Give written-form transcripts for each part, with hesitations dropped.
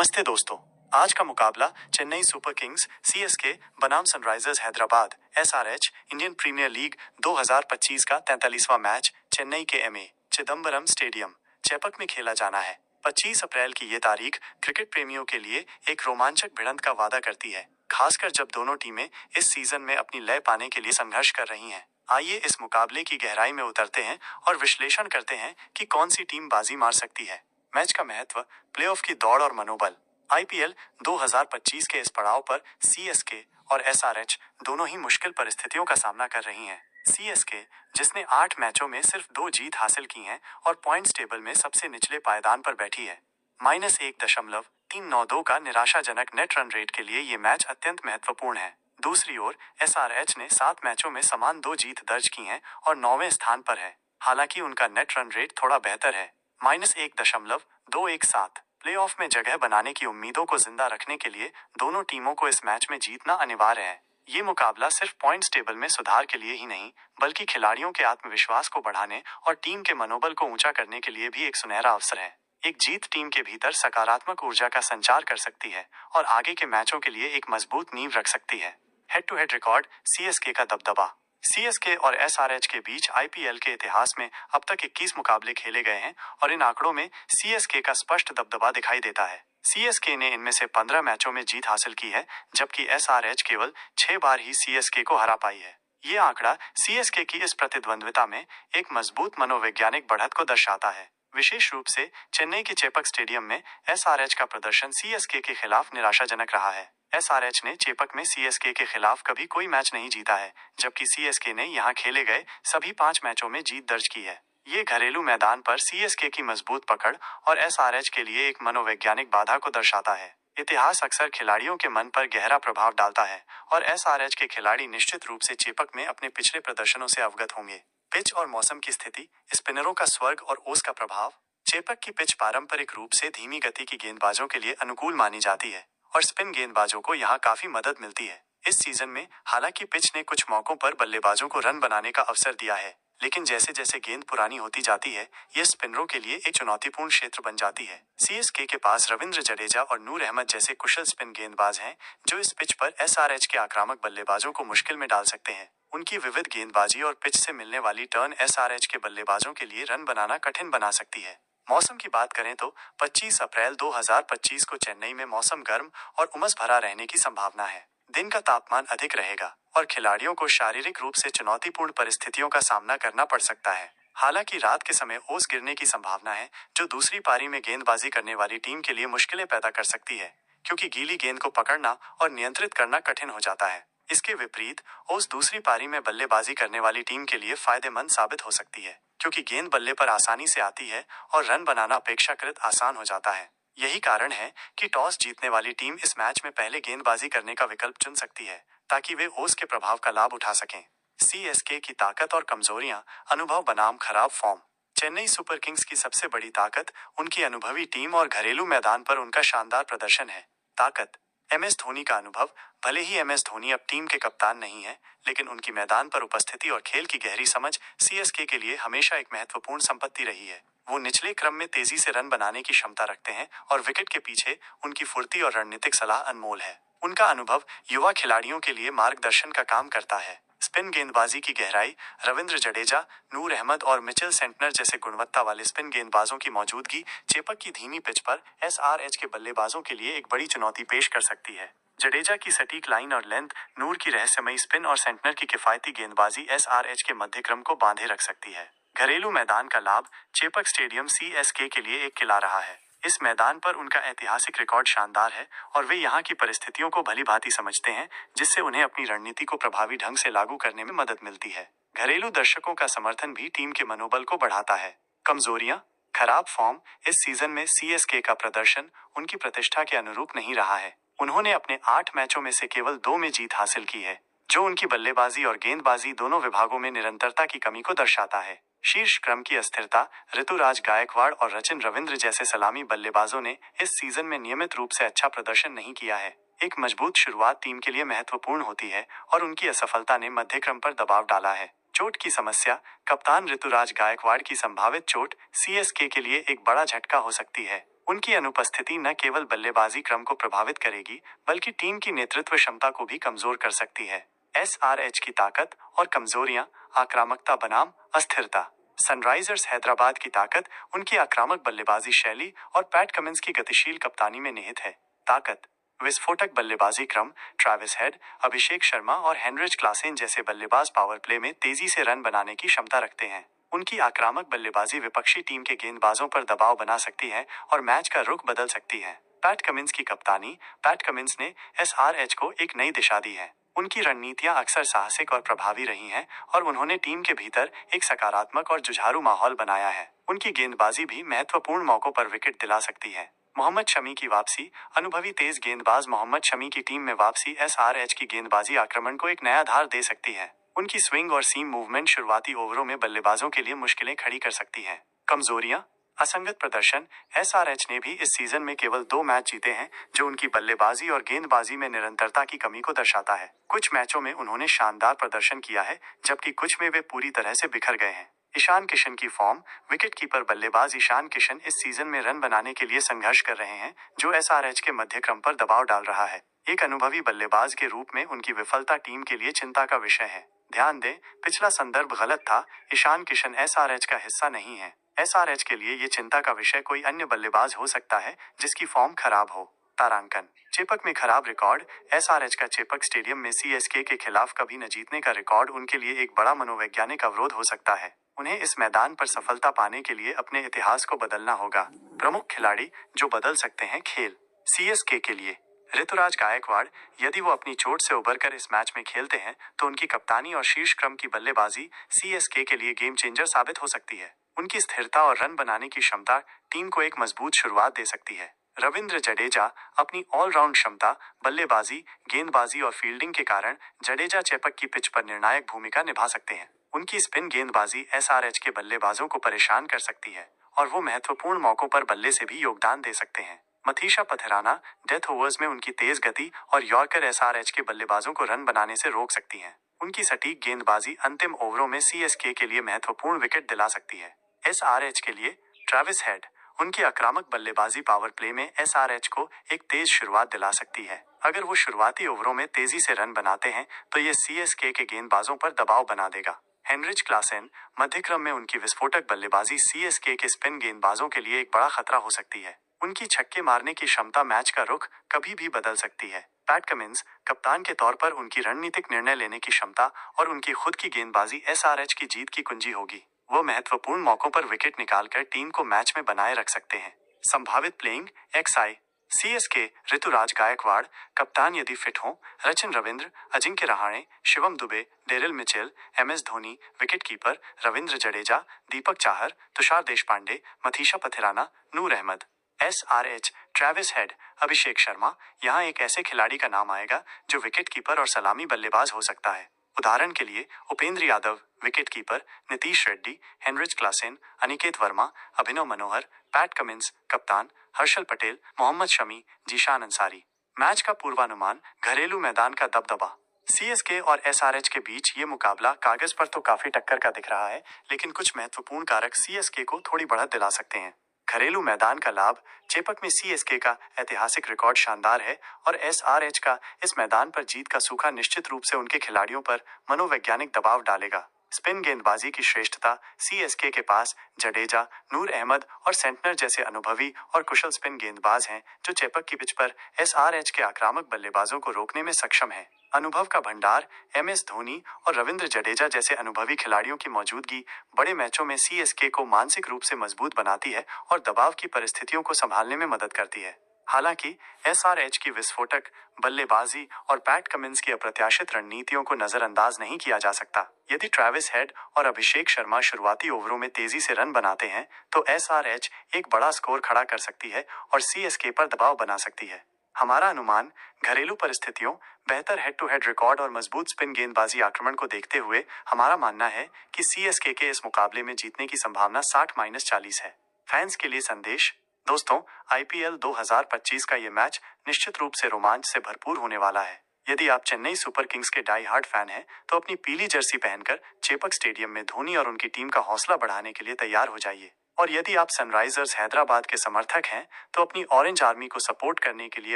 नमस्ते दोस्तों। आज का मुकाबला चेन्नई सुपर किंग्स सीएसके बनाम sunrisers Hyderabad SRH Indian premier league 2025 का 43वां मैच चेन्नई के एमए चिदम्बरम स्टेडियम चेपक में खेला जाना है। 25 अप्रैल की ये तारीख क्रिकेट प्रेमियों के लिए एक रोमांचक भिड़ंत का वादा करती है, खासकर जब दोनों टीमें इस सीजन में अपनी लय पाने के लिए संघर्ष कर रही हैं। आइए इस मुकाबले की गहराई में उतरते हैं और विश्लेषण करते हैं कि कौन सी टीम बाजी मार सकती है। मैच का महत्व, प्लेऑफ की दौड़ और मनोबल। आईपीएल 2025 के इस पड़ाव पर सीएसके और एसआरएच दोनों ही मुश्किल परिस्थितियों का सामना कर रही हैं। सीएसके, जिसने 8 मैचों में सिर्फ 2 जीत हासिल की हैं और पॉइंट्स टेबल में सबसे निचले पायदान पर बैठी है, -1.392 का निराशाजनक नेट रन रेट के लिए ये मैच अत्यंत महत्वपूर्ण है। दूसरी ओर एसआरएच ने 7 मैचों में समान 2 जीत दर्ज की हैं और 9वें स्थान पर है। हालांकि उनका नेट रन रेट थोड़ा बेहतर है, -1.217। प्लेऑफ में जगह बनाने की उम्मीदों को जिंदा रखने के लिए दोनों टीमों को इस मैच में जीतना अनिवार्य है। ये मुकाबला सिर्फ पॉइंट्स टेबल में सुधार के लिए ही नहीं, बल्कि खिलाड़ियों के आत्मविश्वास को बढ़ाने और टीम के मनोबल को ऊंचा करने के लिए भी एक सुनहरा अवसर है। एक जीत टीम के भीतर सकारात्मक ऊर्जा का संचार कर सकती है और आगे के मैचों के लिए एक मजबूत नींव रख सकती है। Head to head record, CSK का दबदबा। सीएसके और एसआरएच के बीच आईपीएल के इतिहास में अब तक 21 मुकाबले खेले गए हैं और इन आंकड़ों में सीएसके का स्पष्ट दबदबा दिखाई देता है। सीएसके ने इनमें से 15 मैचों में जीत हासिल की है, जबकि एसआरएच केवल 6 बार ही सीएसके को हरा पाई है। ये आंकड़ा सीएसके की इस प्रतिद्वंद्विता में एक मजबूत मनोवैज्ञानिक बढ़त को दर्शाता है। विशेष रूप से चेन्नई के चेपक स्टेडियम में एसआरएच का प्रदर्शन सीएसके के खिलाफ निराशाजनक रहा है। एसआरएच ने चेपक में सीएसके के खिलाफ कभी कोई मैच नहीं जीता है, जबकि सीएसके ने यहां खेले गए सभी 5 मैचों में जीत दर्ज की है। ये घरेलू मैदान पर सीएसके की मजबूत पकड़ और एसआरएच के लिए एक मनोवैज्ञानिक बाधा को दर्शाता है। इतिहास अक्सर खिलाड़ियों के मन पर गहरा प्रभाव डालता है और एसआरएच के खिलाड़ी निश्चित रूप से चेपक में अपने पिछले प्रदर्शनों से अवगत होंगे। पिच और मौसम की स्थिति, स्पिनरों का स्वर्ग और ओस का प्रभाव। चेपक की पिच पारंपरिक रूप से धीमी गति की गेंदबाजों के लिए अनुकूल मानी जाती है और स्पिन गेंदबाजों को यहाँ काफी मदद मिलती है। इस सीजन में हालांकि पिच ने कुछ मौकों पर बल्लेबाजों को रन बनाने का अवसर दिया है, लेकिन जैसे जैसे गेंद पुरानी होती जाती है, ये स्पिनरों के लिए एक चुनौतीपूर्ण क्षेत्र बन जाती है। सीएसके के पास रविंद्र जडेजा और नूर अहमद जैसे कुशल स्पिन गेंदबाज हैं, जो इस पिच पर एसआरएच के आक्रामक बल्लेबाजों को मुश्किल में डाल सकते हैं। उनकी विविध गेंदबाजी और पिच से मिलने वाली टर्न एसआरएच के बल्लेबाजों के लिए रन बनाना कठिन बना सकती है। मौसम की बात करें तो 25 अप्रैल 2025 को चेन्नई में मौसम गर्म और उमस भरा रहने की संभावना है। दिन का तापमान अधिक रहेगा और खिलाड़ियों को शारीरिक रूप से चुनौतीपूर्ण परिस्थितियों का सामना करना पड़ सकता है। हालांकि रात के समय ओस गिरने की संभावना है, जो दूसरी पारी में गेंदबाजी करने वाली टीम के लिए मुश्किलें पैदा कर सकती है, क्योंकि गीली गेंद को पकड़ना और नियंत्रित करना कठिन हो जाता है। इसके विपरीत ओस दूसरी पारी में बल्लेबाजी करने वाली टीम के लिए फायदेमंद साबित हो सकती है, क्योंकि गेंद बल्ले पर आसानी से आती है और रन बनाना अपेक्षाकृत आसान हो जाता है। यही कारण है कि टॉस जीतने वाली टीम इस मैच में पहले गेंदबाजी करने का विकल्प चुन सकती है, ताकि वे ओस के प्रभाव का लाभ उठा सकें। सीएसके की ताकत और कमजोरियां, अनुभव बनाम खराब फॉर्म। चेन्नई सुपर किंग्स की सबसे बड़ी ताकत उनकी अनुभवी टीम और घरेलू मैदान पर उनका शानदार प्रदर्शन है। ताकत, एमएस धोनी का अनुभव। भले ही एमएस धोनी अब टीम के कप्तान नहीं है, लेकिन उनकी मैदान पर उपस्थिति और खेल की गहरी समझ सीएसके के लिए हमेशा एक महत्वपूर्ण संपत्ति रही है। वो निचले क्रम में तेजी से रन बनाने की क्षमता रखते हैं और विकेट के पीछे उनकी फुर्ती और रणनीतिक सलाह अनमोल है। उनका अनुभव युवा खिलाड़ियों के लिए मार्गदर्शन का काम करता है। स्पिन गेंदबाजी की गहराई, रविंद्र जडेजा, नूर अहमद और मिचेल सेंटनर जैसे गुणवत्ता वाले स्पिन गेंदबाजों की मौजूदगी चेपक की धीमी पिच पर एसआरएच के बल्लेबाजों के लिए एक बड़ी चुनौती पेश कर सकती है। जडेजा की सटीक लाइन और लेंथ, नूर की रहस्यमयी स्पिन और सेंटनर की किफायती गेंदबाजी एसआरएच के मध्यक्रम को बांधे रख सकती है। घरेलू मैदान का लाभ, चेपक स्टेडियम सीएसके के लिए एक किला रहा है। इस मैदान पर उनका ऐतिहासिक रिकॉर्ड शानदार है और वे यहाँ की परिस्थितियों को भली भांति समझते हैं, जिससे उन्हें अपनी रणनीति को प्रभावी ढंग से लागू करने में मदद मिलती है। घरेलू दर्शकों का समर्थन भी टीम के मनोबल को बढ़ाता है। कमजोरियां, खराब फॉर्म। इस सीजन में सीएसके का प्रदर्शन उनकी प्रतिष्ठा के अनुरूप नहीं रहा है। उन्होंने अपने 8 मैचों में से केवल 2 में जीत हासिल की है, जो उनकी बल्लेबाजी और गेंदबाजी दोनों विभागों में निरंतरता की कमी को दर्शाता है। शीर्ष क्रम की अस्थिरता, ऋतुराज गायकवाड़ और सचिन रविंद्र जैसे सलामी बल्लेबाजों ने इस सीजन में नियमित रूप से अच्छा प्रदर्शन नहीं किया है। एक मजबूत शुरुआत टीम के लिए महत्वपूर्ण होती है और उनकी असफलता ने मध्यक्रम पर दबाव डाला है। चोट की समस्या, कप्तान ऋतुराज गायकवाड़ की संभावित चोट सीएसके के लिए एक बड़ा झटका हो सकती है। उनकी अनुपस्थिति न केवल बल्लेबाजी क्रम को प्रभावित करेगी, बल्कि टीम की नेतृत्व क्षमता को भी कमजोर कर सकती है। एसआरएच की ताकत और कमजोरियां, आक्रामकता बनाम अस्थिरता। सनराइजर्स हैदराबाद की ताकत उनकी आक्रामक बल्लेबाजी शैली और पैट कमिंस की गतिशील कप्तानी में निहित है। ताकत: विस्फोटक बल्लेबाजी क्रम, ट्रैविस हेड, अभिषेक शर्मा और हेनरिच क्लासेन जैसे बल्लेबाज पावर प्ले में तेजी से रन बनाने की क्षमता रखते हैं। उनकी आक्रामक बल्लेबाजी विपक्षी टीम के गेंदबाजों पर दबाव बना सकती है और मैच का रुख बदल सकती है। पैट कमिंस की कप्तानी: पैट कमिंस ने एसआरएच को एक नई दिशा दी है। उनकी रणनीतियां अक्सर साहसिक और प्रभावी रही हैं और उन्होंने टीम के भीतर एक सकारात्मक और जुझारू माहौल बनाया है। उनकी गेंदबाजी भी महत्वपूर्ण मौकों पर विकेट दिला सकती है। मोहम्मद शमी की वापसी: अनुभवी तेज गेंदबाज मोहम्मद शमी की टीम में वापसी एसआरएच की गेंदबाजी आक्रमण को एक नया धार दे सकती है। उनकी स्विंग और सीम मूवमेंट शुरुआती ओवरों में बल्लेबाजों के लिए मुश्किलें खड़ी कर सकती हैं। कमजोरियां: असंगत प्रदर्शन: एसआरएच ने भी इस सीजन में केवल 2 मैच जीते हैं, जो उनकी बल्लेबाजी और गेंदबाजी में निरंतरता की कमी को दर्शाता है। कुछ मैचों में उन्होंने शानदार प्रदर्शन किया है, जबकि कुछ में वे पूरी तरह से बिखर गए हैं। ईशान किशन की फॉर्म: विकेटकीपर बल्लेबाज ईशान किशन इस सीजन में रन बनाने के लिए संघर्ष कर रहे हैं, जो एसआरएच के मध्य क्रम पर दबाव डाल रहा है। एक अनुभवी बल्लेबाज के रूप में उनकी विफलता टीम के लिए चिंता का विषय है। ध्यान दें, पिछला संदर्भ गलत था। ईशान किशन एसआरएच का हिस्सा नहीं है। एसआरएच के लिए ये चिंता का विषय कोई अन्य बल्लेबाज हो सकता है जिसकी फॉर्म खराब हो। तारांकन: चेपक में खराब रिकॉर्ड: एसआरएच का चेपक स्टेडियम में सीएसके के खिलाफ कभी न जीतने का रिकॉर्ड उनके लिए एक बड़ा मनोवैज्ञानिक अवरोध हो सकता है। उन्हें इस मैदान पर सफलता पाने के लिए अपने इतिहास को बदलना होगा। प्रमुख खिलाड़ी जो बदल सकते हैं खेल। सीएसके के लिए ऋतुराज गायकवाड़: यदि वो अपनी चोट से उबरकर इस मैच में खेलते हैं तो उनकी कप्तानी और शीर्ष क्रम की बल्लेबाजी सीएसके के लिए गेम चेंजर साबित हो सकती है। उनकी स्थिरता और रन बनाने की क्षमता टीम को एक मजबूत शुरुआत दे सकती है। रविंद्र जडेजा: अपनी ऑलराउंड क्षमता, बल्लेबाजी, गेंदबाजी और फील्डिंग के कारण जडेजा चेपक की पिच पर निर्णायक भूमिका निभा सकते हैं। उनकी स्पिन गेंदबाजी एसआरएच के बल्लेबाजों को परेशान कर सकती है और वो महत्वपूर्ण मौकों पर बल्ले से भी योगदान दे सकते हैं। मथीशा पथराना: डेथ ओवर्स में उनकी तेज गति और यॉर्कर एसआरएच के बल्लेबाजों को रन बनाने से रोक सकती हैं। उनकी सटीक गेंदबाजी अंतिम ओवरों में सीएसके के लिए महत्वपूर्ण विकेट दिला सकती है। एसआरएच के लिए ट्रैविस हेड: उनकी आक्रामक बल्लेबाजी पावर प्ले में एसआरएच को एक तेज शुरुआत दिला सकती है। अगर वो शुरुआती ओवरों में तेजी से रन बनाते हैं तो ये सीएसके के गेंदबाजों पर दबाव बना देगा। हेनरिच क्लासेन: मध्यक्रम में उनकी विस्फोटक बल्लेबाजी सीएसके के स्पिन गेंदबाजों के लिए एक बड़ा खतरा हो सकती है। उनकी छक्के मारने की क्षमता मैच का रुख कभी भी बदल सकती है। पैट कमिंस: कप्तान के तौर पर उनकी रणनीतिक निर्णय लेने की क्षमता और उनकी खुद की गेंदबाजी एसआरएच की जीत की कुंजी होगी। वो महत्वपूर्ण मौकों पर विकेट निकालकर टीम को मैच में बनाए रख सकते हैं। संभावित playing XI: CSK Ruturaj Gaikwad कप्तान यदि फिट हों, Rachin Ravindra, Ajinkya Rahane, Shivam Dube, Daryl Mitchell, MS Dhoni, wicketkeeper Ravindra Jadeja, Deepak Chahar, Tushar Deshpande, Matheesha Pathirana, Noor Ahmad. SRH Travis Head, Abhishek Sharma: यहाँ एक ऐसे खिलाड़ी का नाम आएगा जो विकेटकीपर और सलामी बल्लेबाज हो सकता है। उदाहरण के लिए Upendra Yadav wicketkeeper, Nitish Reddy, Heinrich Klaasen, Aniket Verma, Abhinav Manohar, Pat Cummins कप्तान, हर्षल पटेल, मोहम्मद शमी, जीशान अंसारी। मैच का पूर्वानुमान: घरेलू मैदान का दबदबा। सीएसके और एसआरएच के बीच ये मुकाबला कागज पर तो काफी टक्कर का दिख रहा है, लेकिन कुछ महत्वपूर्ण कारक सीएसके को थोड़ी बढ़त दिला सकते हैं। घरेलू मैदान का लाभ: चेपक में सीएसके का ऐतिहासिक रिकॉर्ड शानदार है और एसआरएच का इस मैदान पर जीत का सूखा निश्चित रूप से उनके खिलाड़ियों पर मनोवैज्ञानिक दबाव डालेगा। स्पिन गेंदबाजी की श्रेष्ठता: सीएसके के पास जडेजा, नूर अहमद और सेंटनर जैसे अनुभवी और कुशल स्पिन गेंदबाज हैं, जो चेपक की पिच पर एसआरएच के आक्रामक बल्लेबाजों को रोकने में सक्षम हैं। अनुभव का भंडार: एमएस धोनी और रविंद्र जडेजा जैसे अनुभवी खिलाड़ियों की मौजूदगी बड़े मैचों में सीएसके को मानसिक रूप से मजबूत बनाती है और दबाव की परिस्थितियों को संभालने में मदद करती है। हालांकि एसआरएच की विस्फोटक बल्लेबाजी और पैट कमिंस की अप्रत्याशित रणनीतियों को नजरअंदाज नहीं किया जा सकता। यदि ट्रैविस हेड और अभिषेक शर्मा शुरुआती ओवरों में तेजी से रन बनाते हैं तो एसआरएच एक बड़ा स्कोर खड़ा कर सकती है और सीएसके पर दबाव बना सकती है। हमारा अनुमान: घरेलू परिस्थितियों, बेहतर हेड टू हेड रिकॉर्ड और मजबूत स्पिन गेंदबाजी आक्रमण को देखते हुए हमारा मानना है कि सीएसके के इस मुकाबले में जीतने की संभावना 60-40 है। फैंस के लिए संदेश: दोस्तों, आईपीएल 2025 का ये मैच निश्चित रूप से रोमांच से भरपूर होने वाला है। यदि आप चेन्नई सुपर किंग्स के डाई हार्ड फैन हैं, तो अपनी पीली जर्सी पहनकर चेपक स्टेडियम में धोनी और उनकी टीम का हौसला बढ़ाने के लिए तैयार हो जाइए। और यदि आप सनराइजर्स हैदराबाद के समर्थक हैं, तो अपनी ऑरेंज आर्मी को सपोर्ट करने के लिए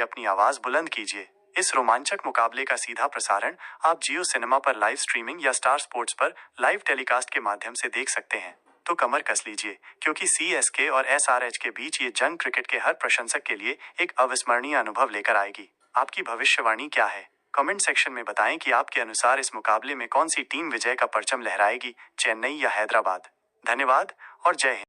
अपनी आवाज बुलंद कीजिए। इस रोमांचक मुकाबले का सीधा प्रसारण आप जियो सिनेमा पर लाइव स्ट्रीमिंग या स्टार स्पोर्ट्स पर लाइव टेलीकास्ट के माध्यम से देख सकते हैं। तो कमर कस लीजिए, क्योंकि सीएसके और एसआरएच के बीच ये जंग क्रिकेट के हर प्रशंसक के लिए एक अविस्मरणीय अनुभव लेकर आएगी। आपकी भविष्यवाणी क्या है? कमेंट सेक्शन में बताएं कि आपके अनुसार इस मुकाबले में कौन सी टीम विजय का परचम लहराएगी, चेन्नई या हैदराबाद। धन्यवाद और जय हिंद।